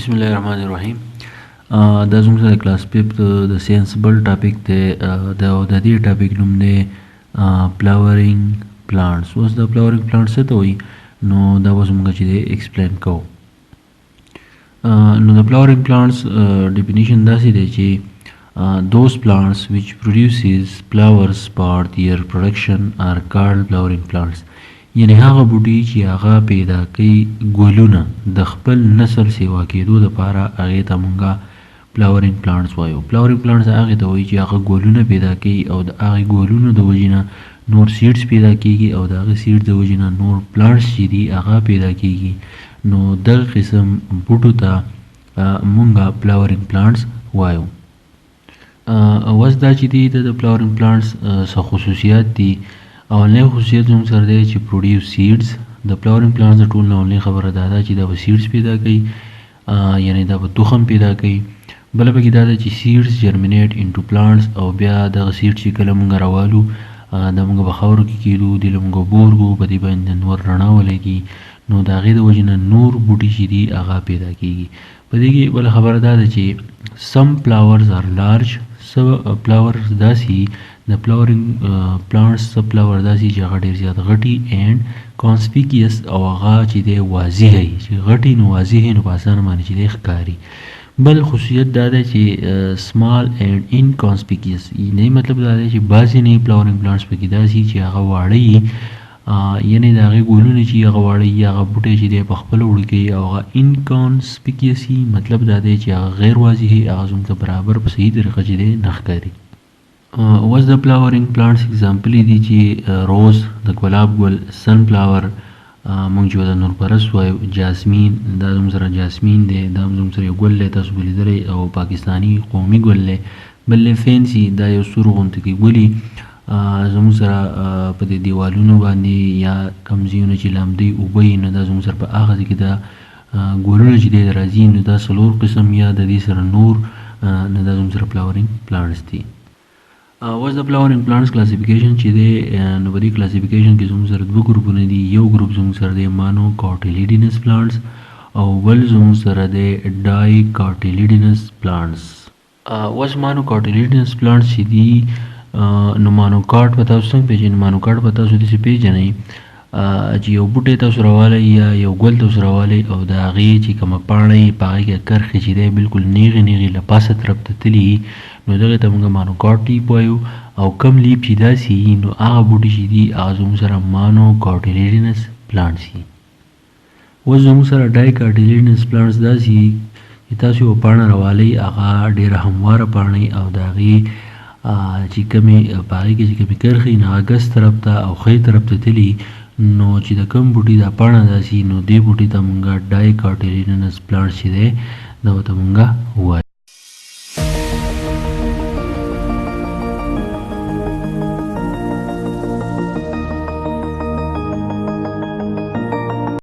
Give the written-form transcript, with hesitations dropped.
بسم الله الرحمن الرحیم. دا زموږ سره کلاس 5 د ساينس بل ټاپک دی. د دې ټاپک نوم دی فلاورینګ پلانټس. اوس د فلاورینګ پلانټس څه ته وایي نو دا به زموږ چې دی ایکسپلین کوو. نو د فلاورینګ پلانټس ډیفینیشن داسې دی چې those plants which produces flowers for their production are called flowering plants. یعنی هغه بوټي چې هغه پیدا کوي ګلونه د خپل نسل سیوا کېدو دپاره هغې ته مونږه فلاورینګ پلانټس وایو. فلاورینګ پلانټس هغې ته وایي چې هغه ګلونه پیدا کوي او د هغې ګلونو د وجې نه نور سیډس پیدا کېږي او د هغې سیډ د وجې نه نور پلانټس چې دي هغه پیدا کېږي. نو دغه قسم بوټو ته مونږه فلاورینګ پلانټس وایو. اوس دا چې دي د فلاورینګ پلانټس څه خصوصیات دي. اولنی خصوصیت زموږ سره دی چې پروډیوس سیډز. د فلاورینګ پلانټس د ټول نه اولنی خبره دا ده چې دا به سیډز پیدا کوي، یعنی دا به تخم پیدا کوي. بله پکې دا ده چې سیډز جرمینیټ انټو پلانټس او بیا دغه سیډ چې کله مونږ راوالو د مونږ په خاورو کې کېدو دې له مونږ بورګو په دې باندې نور رڼا ولګي نو د هغې د وجې نه نور بوټي چې دي هغه پیدا کېږي. په دې کې بله خبره دا ده چې سم فلاورز آر لارج. څه فلاورز داسې د فلاورینګ پلانټس څه فلاور داسې چې هغه ډېر زیات غټي اینډ کانسپیکیس او هغه چې دی واضح وي، چې غټي نو واضح وي نو په اسانه باندې چې دی ښکاري. بل خصوصیت دا ده چې سمال اینډ انکانسپیکیس، یعنی مطلب دا دی چې بعضې نه فلاورینګ پلانټس پکې داسې چې هغه واړه وي، یعنی د هغې ګلونه چې هغه واړه وي، هغه بوټی چې دی په خپله وړکوي او هغه انکانسپیکیس وي، مطلب دا دی چې هغه غیر واضح وي، هغه زموږ ته برابر په صحیح طریقه چې دی نه ښکاري. اوس د فلاورینګ پلانټس اګزامپل دي چې روز د ګلاب ګل، سن فلاور مونږ چې د نورپرست وایو، جاسمین دا زموږ سره جاسمین دی، دا زموږ سره یو ګل دی تاسو به لیدلی او پاکستاني قومي ګل دی. بل دی فینسي، دا یو سور غوندې کې ګلي زموږ سره په دې دیوالونو باندې یا کوم ځایونه چې لامدی اوبه وي نو دا زموږ سره په هغه ځای کې دا ګلونه چې دی راځي نو دا څلور قسم یا د دې سره نور نو دا زموږ سره فلاورینګ پلانټس دي. اوس د فلاورینګ پلانټس کلاسیفیکیشن چې دی نو په دې کلاسیفیکیشن کې زموږ سره دوه ګروپونه دي. یو ګروپ زموږ سره دی مانو کاټیلیډینس پلانټس او بل زموږ سره دی ډای کاټیلیډینس پلانټس. اوس مانو کاټیلیډینس پلانټس چې دي نو مانوکاټ په تاسو څنګه پیژنئ؟ مانوکاټ په تاسو داسې پیژنئ چې یو بوټی تاسو راوالی یا یو ګل تاسو راوالی او د هغې چې کومه پاڼه یې په هغې کې کرښې چې دی بلکل نیغې نیغې له پاسه طرف ته تلي نو دغې ته موږ مانوکاټ لیپ وایو. او کم لیپ چې داسې وي نو هغه بوټي چې دي هغه زموږ سره مانوکاټیلیډینس پلانټس وي. اوس زموږ سره ډای کاټیلیډینس پلانټس داسې وي چې تاسو یو پاڼه راوالی هغه ډېره همواره پاڼه او د هغې چې کمې په هغې کې چې کمې کرښې نو هغه ګس طرف ته او ښی طرف ته تلي نو چې د کوم بوټي دا پاڼه داسې نو دې بوټي ته مونږ ډای کاټیلیډینس پلانټس چې دی دا ورته مونږ وایو.